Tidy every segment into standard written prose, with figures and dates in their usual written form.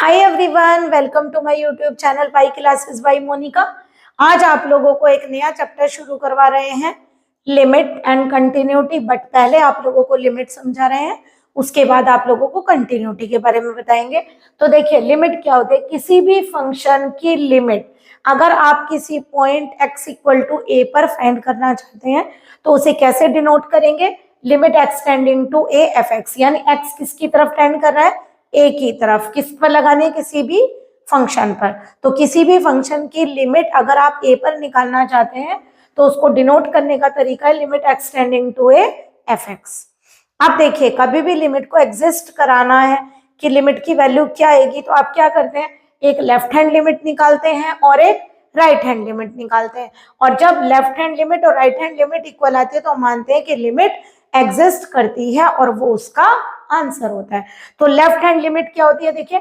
Hi everyone, welcome to my YouTube channel Pi Classes by Monika. आज आप लोगों को एक नया चैप्टर शुरू करवा रहे हैं, लिमिट एंड कंटिन्यूटी। बट पहले आप लोगों को लिमिट समझा रहे हैं, उसके बाद आप लोगों को कंटिन्यूटी के बारे में बताएंगे। तो देखिए, लिमिट क्या होती है। किसी भी फंक्शन की लिमिट अगर आप किसी point x equal to a पर फाइंड करना चाहते हैं तो उसे कैसे डिनोट करेंगे। Limit x tending to a f x, यानी x किसकी तरफ टेंड कर रहा है, a की तरफ। किस पर लगानी है, किसी भी फंक्शन पर। तो किसी भी फंक्शन की लिमिट अगर आप a पर निकालना चाहते हैं तो उसको डिनोट करने का तरीका है limit x tending to a f x. आप देखिए, कभी भी लिमिट को एग्जिस्ट कराना है कि लिमिट की वैल्यू क्या आएगी, तो आप क्या करते हैं, एक लेफ्ट हैंड लिमिट निकालते हैं और एक राइट हैंड लिमिट निकालते हैं। और जब लेफ्ट हैंड लिमिट और राइट हैंड लिमिट इक्वल आती है तो मानते हैं कि लिमिट एग्जिस्ट करती है और वो उसका आंसर होता है। तो लेफ्ट हैंड लिमिट क्या होती है, देखिए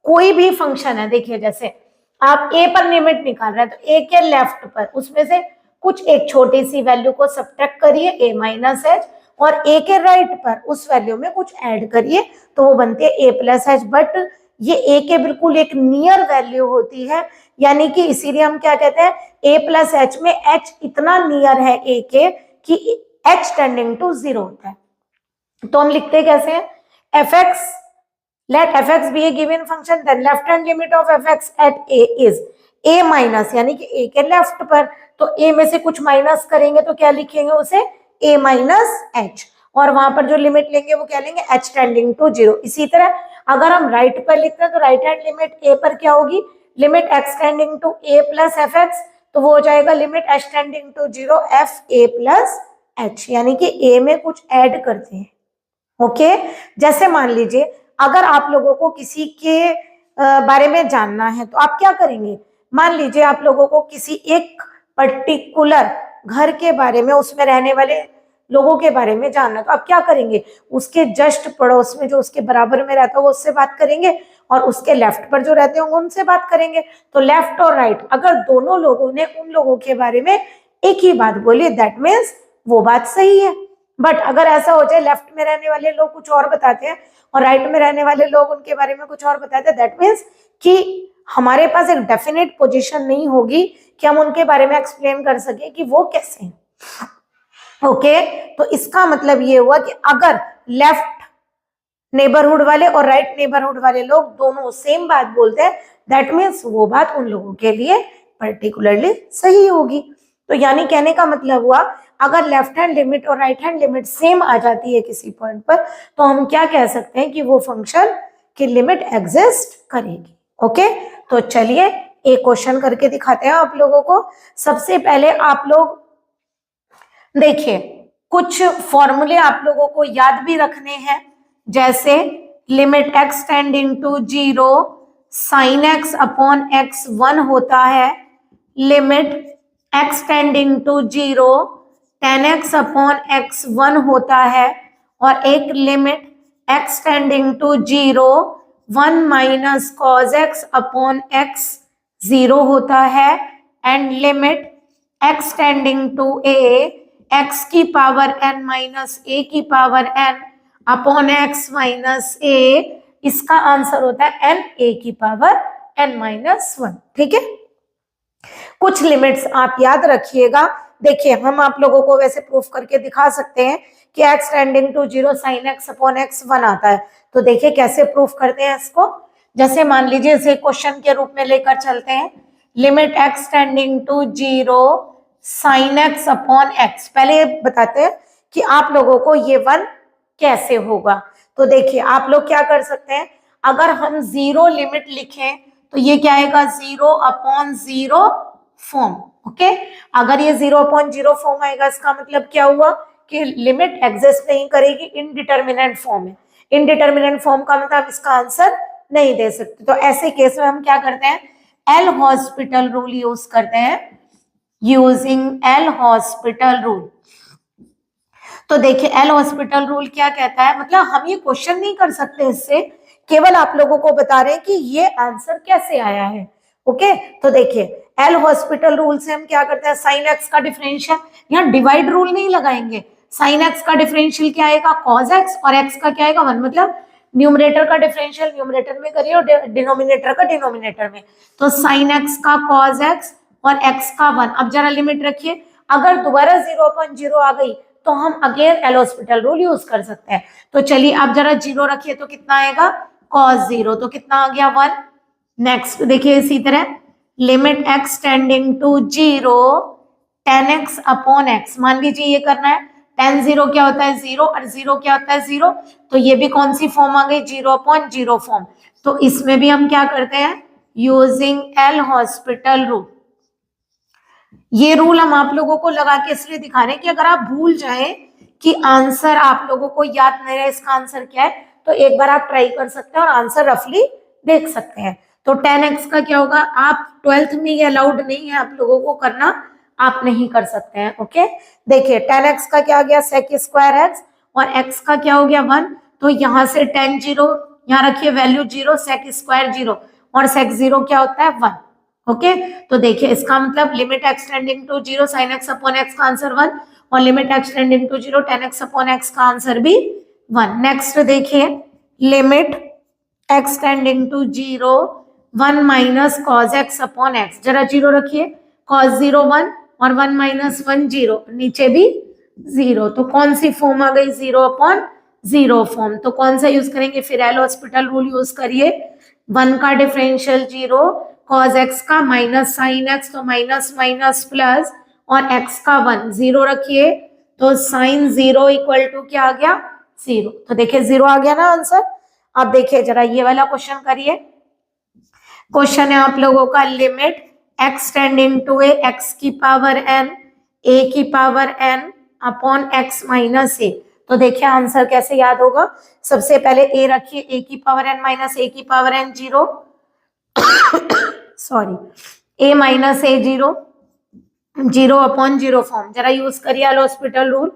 कोई भी फंक्शन है, देखिए जैसे आप a पर लिमिट निकाल रहे हैं तो a के लेफ्ट पर उसमें से कुछ एक छोटी सी वैल्यू को सब्ट्रैक्ट करिए a माइनस एच, और a के राइट पर उस वैल्यू में कुछ ऐड करिए तो वो बनती है a प्लस एच। बट ये a के बिल्कुल एक नियर वैल्यू होती है, यानी कि इसीलिए हम क्या कहते हैं, a प्लस एच में h इतना नियर है a के कि h टेंडिंग टू 0 होता है। तो हम लिखते कैसे हैं, F x, let fx be a given function, then left hand limit of fx at a is a minus, यानी कि a के लेफ्ट पर। तो a में से कुछ माइनस करेंगे तो क्या लिखेंगे उसे, a माइनस एच, और वहां पर जो लिमिट लेंगे वो क्या लेंगे, h टेंडिंग टू 0। इसी तरह अगर हम राइट पर लिखते हैं तो राइट हैंड लिमिट a पर क्या होगी, limit x tending to a plus f x, तो वो हो जाएगा limit h tending to 0 f a plus h, यानी कि a में कुछ ऐड करते हैं। ओके जैसे मान लीजिए अगर आप लोगों को किसी के बारे में जानना है तो आप क्या करेंगे, मान लीजिए आप लोगों को किसी एक पर्टिकुलर घर के बारे में, उसमें रहने वाले लोगों के बारे में जानना है तो आप क्या करेंगे, उसके जस्ट पड़ोस में जो उसके बराबर में रहता है वो उससे बात करेंगे, और उसके लेफ्ट पर जो रहते होंगे उनसे बात करेंगे। तो लेफ्ट और राइट अगर दोनों लोगों ने उन लोगों के बारे में एक ही बात बोली, दैट मीन्स वो बात सही है। बट अगर ऐसा हो जाए लेफ्ट में रहने वाले लोग कुछ और बताते हैं और राइट में रहने वाले लोग उनके बारे में कुछ और बताते हैं, दैट मीन्स कि हमारे पास एक डेफिनेट पोजीशन नहीं होगी कि हम उनके बारे में एक्सप्लेन कर सके कि वो कैसे हैं। ओके तो इसका मतलब ये हुआ कि अगर लेफ्ट नेबरहुड वाले और राइट नेबरहुड वाले लोग दोनों सेम बात बोलते हैं, दैट मीन्स वो बात उन लोगों के लिए पर्टिकुलरली सही होगी। तो यानी कहने का मतलब हुआ, अगर लेफ्ट हैंड लिमिट और राइट हैंड लिमिट सेम आ जाती है किसी पॉइंट पर तो हम क्या कह सकते हैं कि वो फंक्शन की लिमिट एग्जिस्ट करेगी। ओके तो चलिए एक क्वेश्चन करके दिखाते हैं आप लोगों को। सबसे पहले आप लोग देखिए, कुछ फॉर्मूले आप लोगों को याद भी रखने हैं, जैसे limit x tending to 0 sine x upon x 1 होता है, limit x tending to 0 tan x upon x 1 होता है, और एक limit x tending to 0 1 minus cos x upon x 0 होता है, and limit x tending to a x की power n minus a की power n upon x minus a, इसका answer होता है n a की पावर n माइनस 1। ठीक है, कुछ लिमिट्स आप याद रखिएगा। देखिए हम आप लोगों को वैसे प्रूफ करके दिखा सकते हैं कि x tending to 0 sine x upon x 1 आता है। तो देखिए कैसे प्रूफ करते हैं इसको। जैसे मान लीजिए इसे क्वेश्चन के रूप में लेकर चलते हैं, limit x tending to 0 sine x upon x। पहले बताते हैं कि आप लोगों को ये 1 कैसे होगा। तो देखिए आप लोग क्या कर सकते हैं, अगर हम 0 लिमिट लिखें तो ये क्या आएगा, 0 अपॉन 0 फॉर्म। ओके अगर ये 0 अपॉन 0 फॉर्म आएगा इसका मतलब क्या हुआ कि लिमिट एग्जिस्ट नहीं करेगी, इनडिटर्मिनेंट फॉर्म है। इनडिटर्मिनेंट फॉर्म का मतलब इसका आंसर नहीं दे सकते। तो ऐसे केस में हम क्या करते हैं, एल हॉस्पिटल रूल यूज करते हैं, यूजिंग एल हॉस्पिटल रूल। तो देखिए एल हॉस्पिटल रूल क्या कहता है, मतलब हम ये क्वेश्चन नहीं कर सकते इससे, केवल आप लोगों को बता रहे हैं कि ये आंसर कैसे आया है। ओके तो देखिए एल हॉस्पिटल रूल से हम क्या करते हैं, साइन एक्स का डिफरेंशियल, यहाँ डिवाइड रूल नहीं लगाएंगे, साइन एक्स का डिफरेंशियल क्या आएगा, कॉज एक्स, और एक्स का क्या आएगा 1, मतलब न्यूमरेटर का डिफरेंशियल न्यूमरेटर में करिए और डिनोमिनेटर का डिनोमिनेटर में। तो साइन एक्स का कॉस एक्स और एक्स का 1। अब जरा लिमिट रखिए, अगर दोबारा 0/0 आ गई तो हम again L hospital rule use कर सकते हैं। तो चलिए आप जरा 0 रखिए तो कितना आएगा cos 0, तो कितना आ गया 1। नेक्स्ट देखिए इसी तरह limit x tending to 0 tan x upon x। मान लीजिए ये करना है, tan 0 क्या होता है 0 और 0 क्या होता है 0, तो ये भी कौन सी फॉर्म आ गई 0/0 फॉर्म। तो इसमें भी हम क्या करते हैं यूजिंग एल हॉस्पिटल रूल। ये रूल हम आप लोगों को लगा के इसलिए दिखा रहे हैं कि अगर आप भूल जाएं कि आंसर आप लोगों को याद नहीं रहे इसका आंसर क्या है, तो एक बार आप ट्राई कर सकते हैं और आंसर रफली देख सकते हैं। तो tan x का क्या होगा, आप 12th में ये अलाउड नहीं है आप लोगों को करना, आप नहीं कर सकते हैं। ओके देखिए tan x का क्या आ गया sec स्क्वायर x और x का क्या हो गया 1। तो यहाँ से tan 0 यहाँ रखिए वैल्यू 0, sec स्क्वायर 0 और sec 0 क्या होता है 1। ओके तो देखिए इसका मतलब limit x tending to 0 sin x upon x का आंसर 1 और limit x tending to 0 tan x upon x का आंसर भी 1। नेक्स्ट देखिए limit x tending to 0 1 minus cos x upon x। जरा 0 रखिए, cos 0 1 और 1 माइनस 1 0, नीचे भी 0, तो कौन सी फॉर्म आ गई 0/0 फॉर्म। तो कौन सा यूज करेंगे फिर एल हॉस्पिटल रूल यूज करिए। 1 का डिफरेंशियल 0, cos x का माइनस साइन x, तो माइनस माइनस प्लस और x का 1 0 रखिए, तो साइन 0 इक्वल टू क्या आ गया 0। तो देखिए 0 आ गया ना आंसर। अब देखिए जरा ये वाला क्वेश्चन करिए। क्वेश्चन है आप लोगों का limit x tending to a x की पावर n a की power n upon x minus a। तो देखिए आंसर कैसे याद होगा, सबसे पहले a रखिए a की पावर n माइनस a की power n 0 sorry a minus a 0 0/0 form. जरा यूज करिए एल हॉस्पिटल रूल।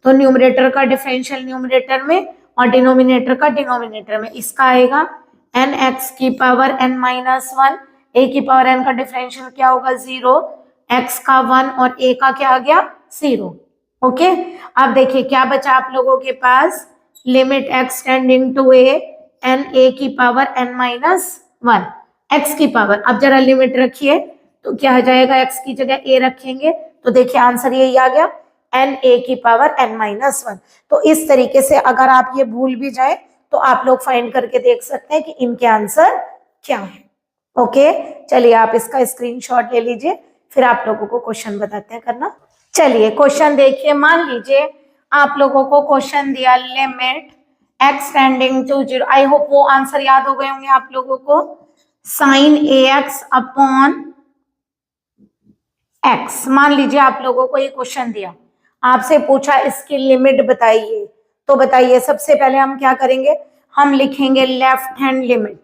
तो न्यूमरेटर का डिफरेंशियल न्यूमरेटर में और डिनोमिनेटर का डिनोमिनेटर में। इसका आएगा n x की पावर n माइनस 1, a की पावर n का डिफरेंशियल क्या होगा 0, x का 1 और a का क्या आ गया 0। ओके अब देखिए क्या बचा आप लोगों के पास, limit x tending to a n a की पावर n माइनस 1 x की पावर। अब जरा लिमिट रखिए तो क्या आ जाएगा, x की जगह a रखेंगे तो देखिए आंसर यही आ गया n a की पावर n माइनस 1। तो इस तरीके से अगर आप ये भूल भी जाए तो आप लोग फाइंड करके देख सकते हैं कि इनके आंसर क्या है। ओके चलिए आप इसका स्क्रीनशॉट ले लीजिए, फिर आप लोगों को क्वेश्चन बताते हैं करना। चलिए क्वेश्चन देखिए, मान लीजिए आप लोगों को क्वेश्चन दिया limit x tending to 0, I hope वो आंसर याद हो गए होंगे आप लोगों को, साइन ax अपॉन x। मान लीजिए आप लोगों को ये क्वेश्चन दिया, आपसे पूछा इसकी लिमिट बताइए। तो बताइए सबसे पहले हम क्या करेंगे, हम लिखेंगे लेफ्ट हैंड लिमिट।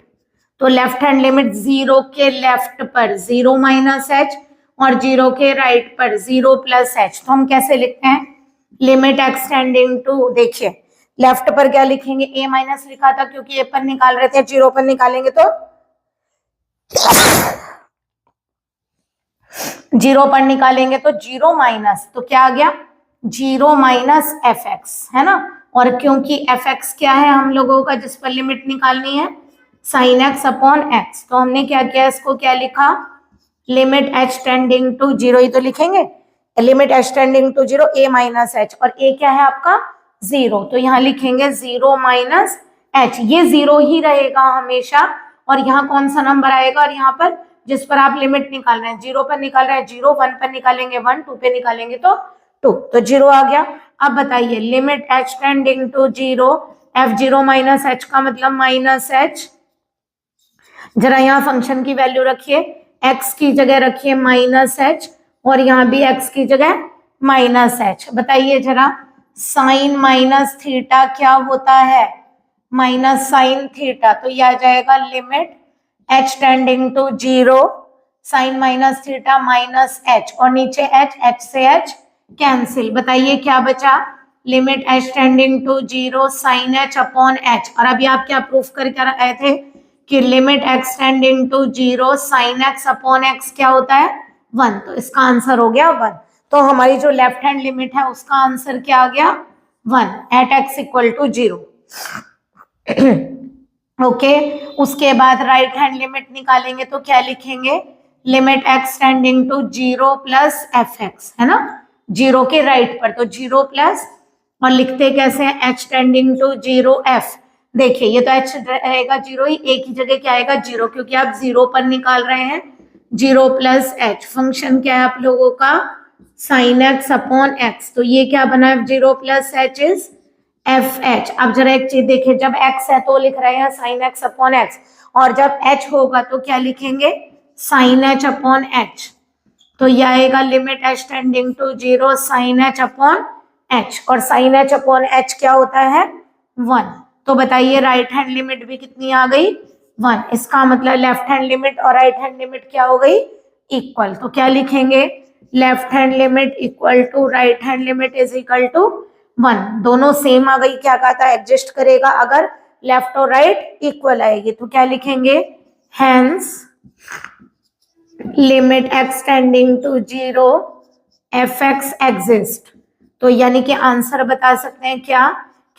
तो लेफ्ट हैंड लिमिट 0 के लेफ्ट पर 0 माइनस h और 0 के राइट पर 0 प्लस h। तो हम कैसे लिखते हैं, लिमिट x टेंडिंग टू, देखिए लेफ्ट पर क्या लिखेंगे a माइनस लिखा था क्योंकि a पर निकाल रहे थे, 0 पर निकालेंगे तो 0 पर निकालेंगे तो 0 माइनस, तो क्या आ गया 0 माइनस fx है ना। और क्योंकि fx क्या है हम लोगों का जिस पर लिमिट निकालनी है, साइन x अपॉन x, तो हमने क्या किया इसको क्या लिखा, लिमिट h टेंडिंग टू 0 ही तो लिखेंगे, limit h tending to 0 a minus h और a क्या है आपका 0, तो यहाँ लिखेंगे 0 माइनस h। ये 0 ही रहेगा हमेशा और यहाँ कौन सा नंबर आएगा, और यहाँ पर जिस पर आप लिमिट निकाल रहे हैं 0 पर निकाल रहे हैं 0, 1 पर निकालेंगे 1, 2 पे निकालेंगे तो 2, तो 0 आ गया। अब बताइए limit h tending to 0 f0 minus h का मतलब माइनस h। जरा यहाँ फंक्शन की वैल्यू रखिए, x की जगह रखिए माइनस h और यहाँ भी x की जगह माइनस h। बताइए जरा साइन माइनस थीटा क्या होता है, माइनस साइन थीटा, तो यह आ जाएगा limit h tending to 0 sine minus theta minus h और नीचे h से h कैंसिल। बताइए क्या बचा, limit h tending to 0 sine h upon h। और अभी आप क्या प्रूफ करके आए थे कि limit x tending to 0 sine x upon x क्या होता है 1, तो इसका आंसर हो गया 1। तो हमारी जो लेफ्ट हैंड लिमिट है उसका आंसर क्या आ गया 1 at x equal to 0। Okay उसके बाद राइट हैंड लिमिट निकालेंगे तो क्या लिखेंगे, limit x tending to 0 plus f x, है ना, 0 के राइट पर, तो 0 प्लस, और लिखते कैसे हैं, एच टेंडिंग टू 0 एफ। देखिए ये तो एच रहेगा 0 ही, एक ही जगह क्या आएगा 0, क्योंकि आप 0 पर निकाल रहे हैं। 0 प्लस एच, फंक्शन क्या है आप लोगों का, साइन एक्स अपॉन एक्स, तो ये क्या बना है, 0 plus H is F H. अब जरा एक चीज देखिए, जब एक्स है तो लिख रहे हैं साइन एक्स अपॉन एक्स, और जब एच होगा तो क्या लिखेंगे, साइन एच अपॉन एच। तो यह आएगा limit h tending to 0 sine h upon h, और साइन एच अपॉन एच क्या होता है 1। तो बताइए राइट हैंड लिमिट भी कितनी आ गई 1, इसका मतलब लेफ्ट हैंड लिमिट और राइट हैंड लिमिट क्या हो गई, इक्वल। तो क्या लिखेंगे, left hand limit equal to right hand limit is equal to 1, दोनों सेम आ गई, क्या कहा था एडजस्ट करेगा अगर लेफ्ट और राइट इक्वल आएगी, तो क्या लिखेंगे, hence limit x tending to 0 f x exist. तो यानी कि आंसर बता सकते हैं क्या,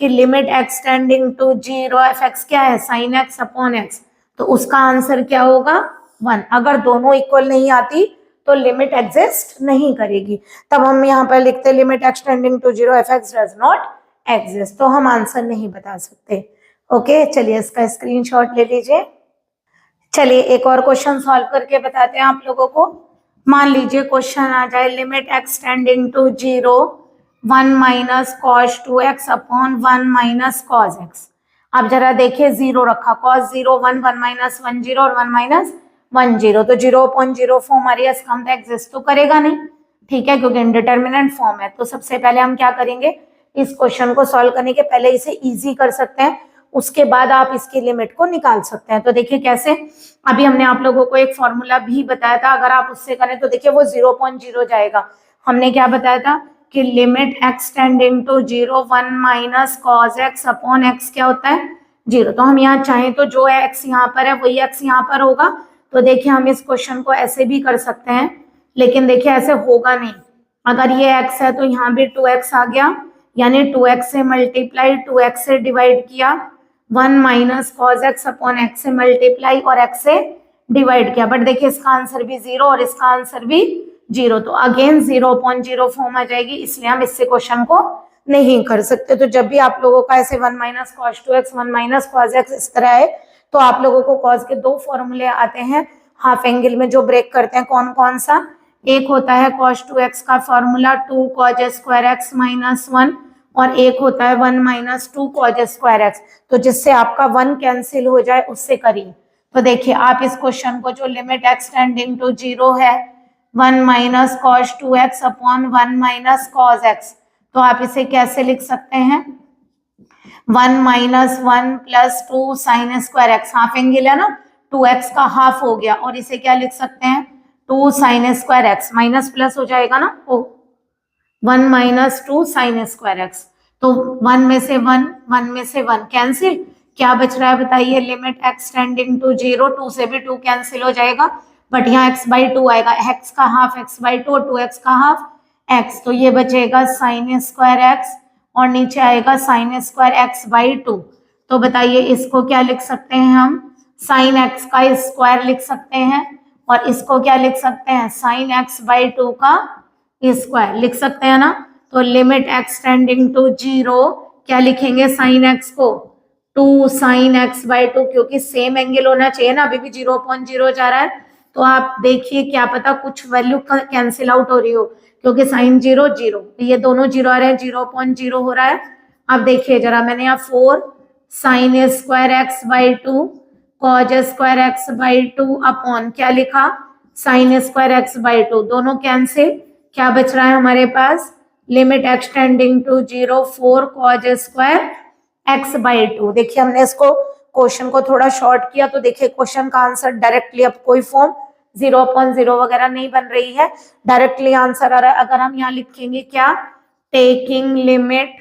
कि limit x tending to 0 f x क्या है, साइन एक्स अपॉन एक्स, तो उसका आंसर क्या होगा 1। अगर दोनों इक्वल नहीं आती तो लिमिट एग्जिस्ट नहीं करेगी, तब हम यहाँ पर लिखते limit x tending to 0 f x does not exist, तो हम आंसर नहीं बता सकते। ओके चलिए इसका स्क्रीनशॉट ले लीजिए। चलिए एक और क्वेश्चन सॉल्व करके बताते हैं आप लोगों को। मान लीजिए क्वेश्चन आ जाए, limit x tending to 0 1 minus cos 2x upon 1 minus cos x। अब जरा देखिए 0 रखा, कॉस 0 1, 1 माइनस 1 0 और 1 माइनस 1 0, तो 0/0 फॉर्म आ रही है, इसका मतलब एग्जिस्ट तो करेगा नहीं, ठीक है, क्योंकि इनडिटरमिनेंट फॉर्म है। तो सबसे पहले हम क्या करेंगे, इस क्वेश्चन को सॉल्व करने के पहले इसे इजी कर सकते हैं, उसके बाद आप इसकी लिमिट को निकाल सकते हैं। तो देखिए कैसे, अभी हमने आप लोगों को एक फॉर्मूला भी बताया था, अगर आप उससे करें तो देखिए वो 0.0 जाएगा। हमने क्या बताया था कि limit x tending to 0 1 minus cos x upon x क्या होता है 0। तो हम यहाँ चाहें तो जो एक्स यहाँ पर है वही एक्स यहाँ पर होगा। तो देखिए हम इस क्वेश्चन को ऐसे भी कर सकते हैं, लेकिन देखिए ऐसे होगा नहीं, अगर ये x है तो यहाँ भी 2x आ गया, यानी 2x से मल्टीप्लाई 2x से डिवाइड किया, 1 minus cos x upon x से मल्टीप्लाई और x से डिवाइड किया, बट देखिए इसका आंसर भी 0 और इसका आंसर भी 0, तो अगेन 0.0 फॉर्म आ जाएगी, इसलिए हम इससे क्वेश्चन को नहीं कर सकते। तो जब भी आप लोगों का ऐसे 1 minus cos 2x 1 minus cos x इस तरह है, तो आप लोगों को कॉस के दो फॉर्मूले आते हैं हाफ एंगल में जो ब्रेक करते हैं, कौन कौन सा, एक होता है cos 2x का formula 2 cos square x minus 1, और एक होता है 1 माइनस 2 cos स्क्वायर x, तो जिससे आपका 1 कैंसिल हो जाए उससे करिए। तो देखिए आप इस क्वेश्चन को जो लिमिट x टेंडिंग टू 0 है 1 minus cos 2x upon 1 minus cos x, तो आप इसे कैसे लिख सकते हैं, 1 minus 1 plus 2 sine square x, half angle है ना, 2x का हाफ हो गया, और इसे क्या लिख सकते हैं 2 sine square x, minus plus हो जाएगा ना, ओ 1 माइनस 2 साइन स्क्वायर एक्स, तो 1 में से 1 1 में से 1 कैंसिल, क्या बच रहा है बताइए, लिमिट एक्स टेंडिंग टू 0, 2 से भी 2 कैंसिल हो जाएगा, बट यहाँ x/2 आएगा, x का हाफ x/2 और 2x का हाफ x, तो ये बचेगा साइन स्क्वायर एक्स और नीचे आएगा साइन स्क्वायर x/2। तो बताइए इसको क्या लिख सकते हैं हम, साइन x का स्क्वायर लिख सकते हैं, और इसको क्या लिख सकते हैं, साइन x/2 का स्क्वायर लिख सकते हैं ना। तो लिमिट x टेंडिंग टू 0 क्या लिखेंगे, साइन x को 2 साइन x/2, क्योंकि सेम एंगल होना चाहिए ना, अभी भी 0.0 जा रहा है, तो आप देखिए क्या पता कुछ वैल्यू कैंसिल आउट हो रही हो, क्योंकि साइन 0 0, ये दोनों 0 आ रहे हैं, 0.0 हो रहा है। अब देखिए जरा, मैंने यहाँ 4 sine square x/2 cause square x/2 upon क्या लिखा, साइन स्क्वायर x/2, दोनों कैंसिल, क्या बच रहा है हमारे पास, limit x tending to 0 4 cos square x/2। देखिए हमने इसको क्वेश्चन को थोड़ा शॉर्ट किया, तो देखिए क्वेश्चन का आंसर डायरेक्टली, अब कोई फॉर्म 0.0 वगैरह नहीं बन रही है, डायरेक्टली आंसर आ रहा है। अगर हम यहाँ लिखेंगे क्या, taking limit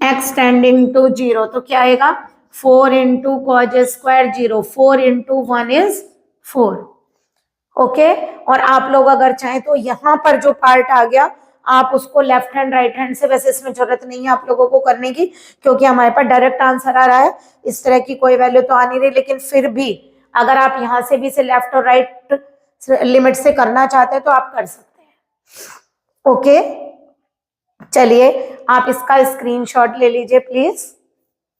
x tending to 0, तो क्या आएगा 4 into cos square 0, 4 into 1 is 4। Okay, और आप लोग अगर चाहें तो यहाँ पर जो पार्ट आ गया, आप उसको लेफ्ट हैंड राइट हैंड से, वैसे इसमें जरूरत नहीं है आप लोगों को करने की क्योंकि हमारे पास डायरेक्ट आंसर आ रहा है, इस तरह की कोई वैल्यू तो आ नहीं रही, लेकिन फिर भी अगर आप यहाँ से भी से लेफ्ट और राइट लिमिट से करना चाहते हैं तो आप कर सकते हैं। ओके, चलिए आप इसका स्क्रीनशॉट ले लीजिए प्लीज।